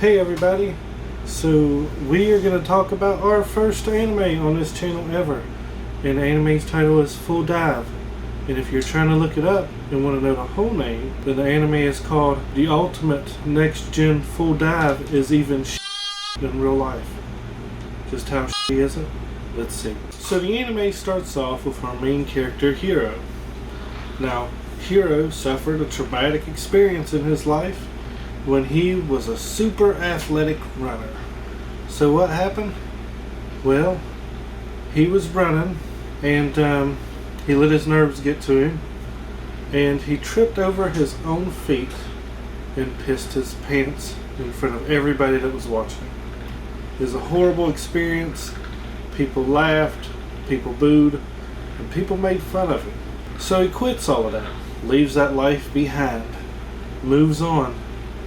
Hey everybody, so we are going to talk about our first anime on this channel ever, and the anime's title is Full Dive. And if you're trying to look it up and want to know the whole name, then the anime is called The Ultimate Next Gen Full Dive is even in real life. Just how is it? Let's see. So the anime starts off with our main character, Hiro. Now, Hiro suffered a traumatic experience in his life when he was a super athletic runner. So what happened? Well, he was running and he let his nerves get to him and he tripped over his own feet and pissed his pants in front of everybody that was watching. It was a horrible experience. People laughed, people booed, and people made fun of him. So he quits all of that, leaves that life behind, moves on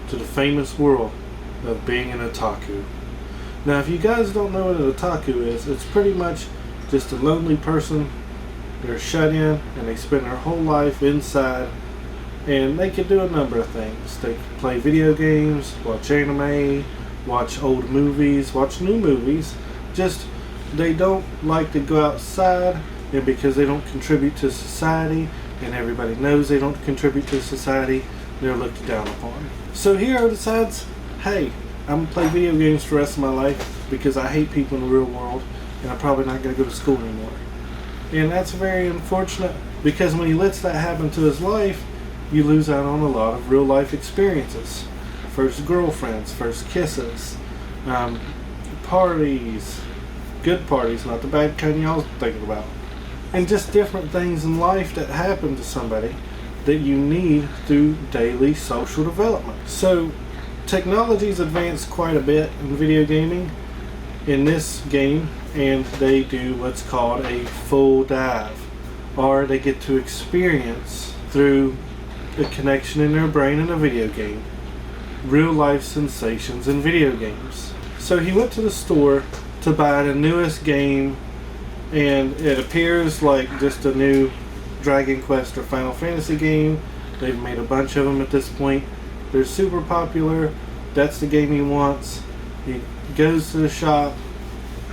to the famous world of being an otaku. Now, if you guys don't know what an otaku is, it's pretty much just a lonely person. They're shut in and they spend their whole life inside, and they can do a number of things. They can play video games, watch anime, watch old movies, watch new movies. Just they don't like to go outside, and because they don't contribute to society and everybody knows they don't contribute to society, they're looked down upon. So Hiro decides, hey, I'm going to play video games for the rest of my life because I hate people in the real world and I'm probably not going to go to school anymore. And that's very unfortunate because when he lets that happen to his life, you lose out on a lot of real life experiences. First girlfriends, first kisses, parties, good parties, not the bad kind y'all thinking about. And just different things in life that happen to somebody that you need through daily social development. So technology's advanced quite a bit in video gaming in this game, and they do what's called a full dive, or they get to experience through the connection in their brain in a video game real life sensations in video games. So he went to the store to buy the newest game, and it appears like just a new Dragon Quest or Final Fantasy game. They've made a bunch of them at this point. They're super popular. That's the game he wants. He goes to the shop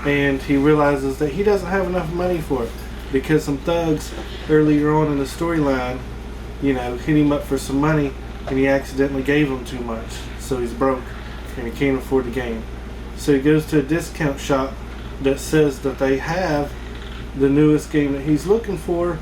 and he realizes that he doesn't have enough money for it because some thugs earlier on in the storyline, hit him up for some money and he accidentally gave them too much. So he's broke and he can't afford the game. So he goes to a discount shop that says that they have the newest game that he's looking for,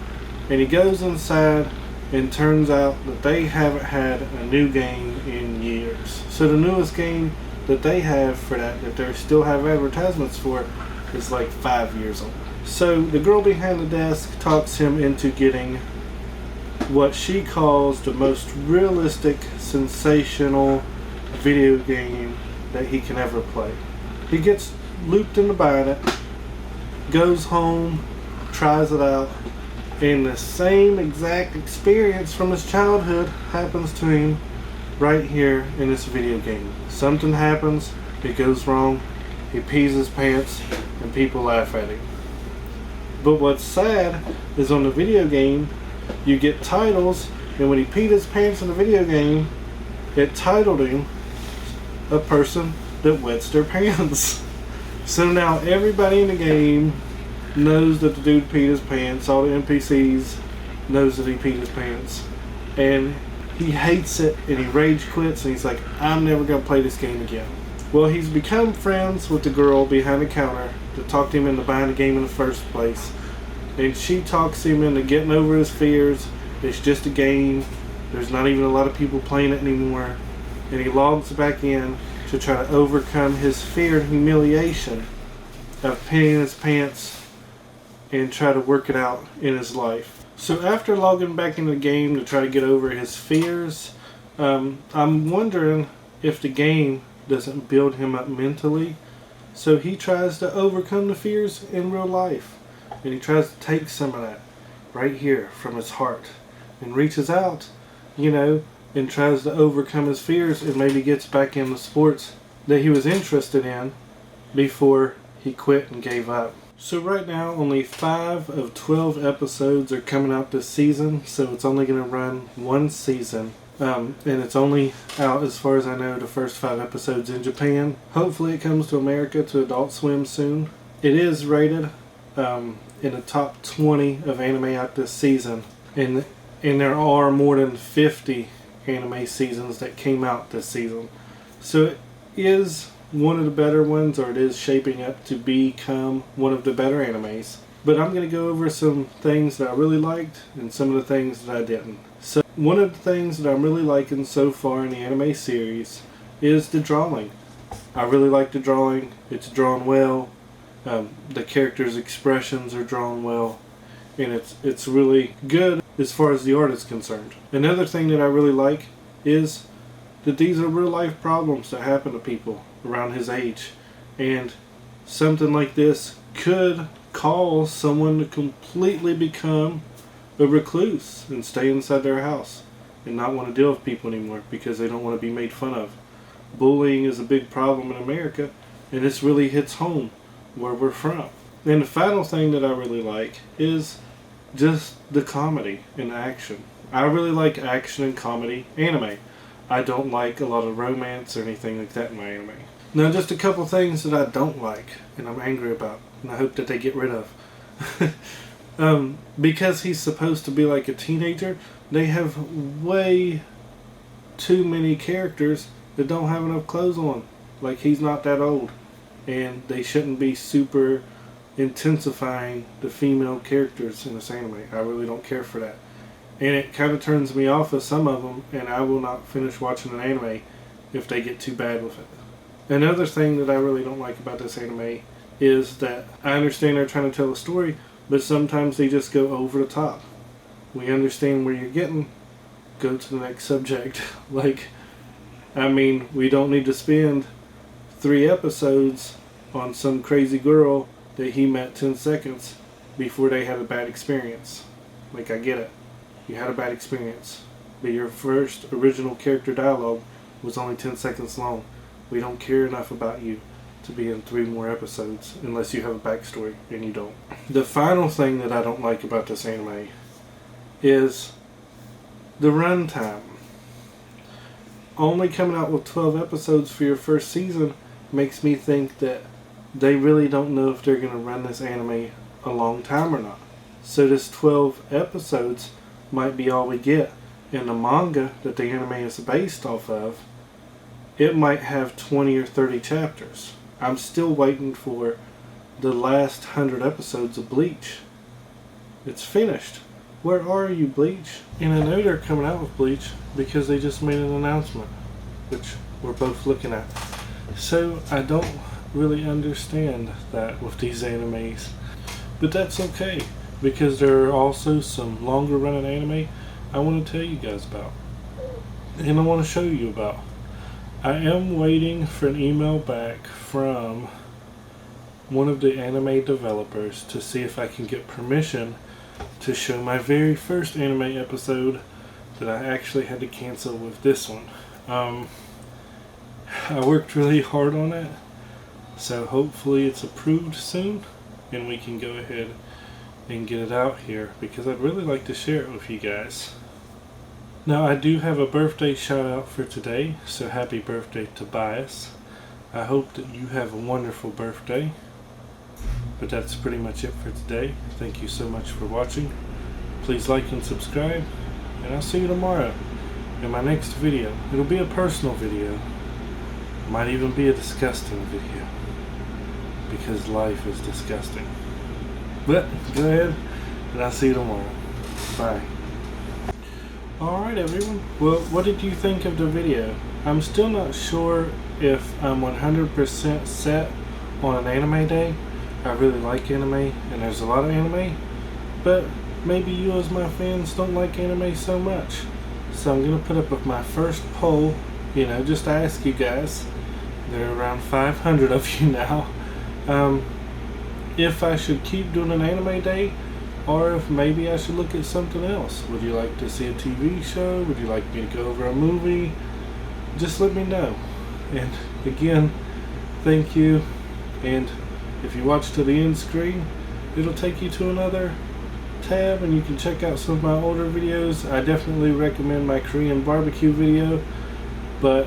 and he goes inside and turns out that they haven't had a new game in years. So the newest game that they have for that they still have advertisements for is like 5 years old. So the girl behind the desk talks him into getting what she calls the most realistic, sensational video game that he can ever play. He gets looped into buying it, goes home, tries it out, and the same exact experience from his childhood happens to him right here in this video game. Something happens, it goes wrong, he pees his pants, and people laugh at him. But what's sad is on the video game, you get titles, and when he peed his pants in the video game, it titled him a person that wets their pants. So now everybody in the game knows that the dude peed his pants. All the NPCs knows that he peed his pants, and he hates it and he rage quits and he's like, I'm never gonna play this game again. Well, he's become friends with the girl behind the counter that talked him into buying the game in the first place, and she talks him into getting over his fears. It's just a game, there's not even a lot of people playing it anymore, and he logs back in to try to overcome his fear and humiliation of peeing his pants and try to work it out in his life. So after logging back into the game to try to get over his fears, I'm wondering if the game doesn't build him up mentally. So he tries to overcome the fears in real life, and he tries to take some of that right here from his heart and reaches out, and tries to overcome his fears and maybe gets back in the sports that he was interested in before he quit and gave up. So right now, only 5 of 12 episodes are coming out this season, so it's only going to run one season And it's only out, as far as I know, the first 5 episodes in Japan. Hopefully it comes to America, to Adult Swim soon. It is rated in the top 20 of anime out this season, and there are more than 50 anime seasons that came out this season. So it is one of the better ones, or it is shaping up to become one of the better animes. But I'm going to go over some things that I really liked and some of the things that I didn't. So one of the things that I'm really liking so far in the anime series is the drawing. I really like the drawing. It's drawn well. The characters' expressions are drawn well. And it's really good as far as the art is concerned. Another thing that I really like is that these are real life problems that happen to people around his age. And something like this could cause someone to completely become a recluse and stay inside their house and not want to deal with people anymore because they don't want to be made fun of. Bullying is a big problem in America, and this really hits home where we're from. And the final thing that I really like is just the comedy and action. I really like action and comedy anime. I don't like a lot of romance or anything like that in my anime. Now, just a couple things that I don't like and I'm angry about, and I hope that they get rid of. Because he's supposed to be like a teenager, they have way too many characters that don't have enough clothes on. Like, he's not that old, and they shouldn't be super intensifying the female characters in this anime. I really don't care for that. And it kind of turns me off of some of them, and I will not finish watching an anime if they get too bad with it. Another thing that I really don't like about this anime is that I understand they're trying to tell a story, but sometimes they just go over the top. We understand where you're getting, go to the next subject. Like, I mean, we don't need to spend 3 episodes on some crazy girl that he met 10 seconds before they had a bad experience. Like, I get it. You had a bad experience, but your first original character dialogue was only 10 seconds long. We don't care enough about you to be in 3 more episodes unless you have a backstory, and you don't. The final thing that I don't like about this anime is the runtime. Only coming out with 12 episodes for your first season makes me think that they really don't know if they're going to run this anime a long time or not. So this 12 episodes might be all we get. In the manga that the anime is based off of, it might have 20 or 30 chapters. I'm still waiting for the last 100 episodes of Bleach. It's finished. Where are you, Bleach? And I know they're coming out with Bleach because they just made an announcement, which we're both looking at. So I don't really understand that with these animes. But that's okay, because there are also some longer running anime I want to tell you guys about. And I want to show you about. I am waiting for an email back from one of the anime developers to see if I can get permission to show my very first anime episode that I actually had to cancel with this one. I worked really hard on it, so hopefully it's approved soon and we can go ahead and get it out here, because I'd really like to share it with you guys. Now, I do have a birthday shout out for today, so happy birthday, Tobias. I hope that you have a wonderful birthday. But that's pretty much it for today. Thank you so much for watching. Please like and subscribe, and I'll see you tomorrow in my next video. It'll be a personal video. Might even be a disgusting video, because life is disgusting. But go ahead, and I'll see you tomorrow. Bye. Alright everyone, well, what did you think of the video? I'm still not sure if I'm 100% set on an anime day. I really like anime, and there's a lot of anime, but maybe you as my fans don't like anime so much. So I'm going to put up with my first poll, just to ask you guys. There are around 500 of you now. If I should keep doing an anime day, or if maybe I should look at something else. Would you like to see a TV show? Would you like me to go over a movie? Just let me know. And again, thank you. And if you watch to the end screen, it'll take you to another tab and you can check out some of my older videos. I definitely recommend my Korean barbecue video, but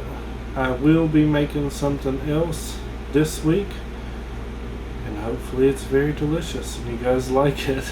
I will be making something else this week, and hopefully it's very delicious and you guys like it.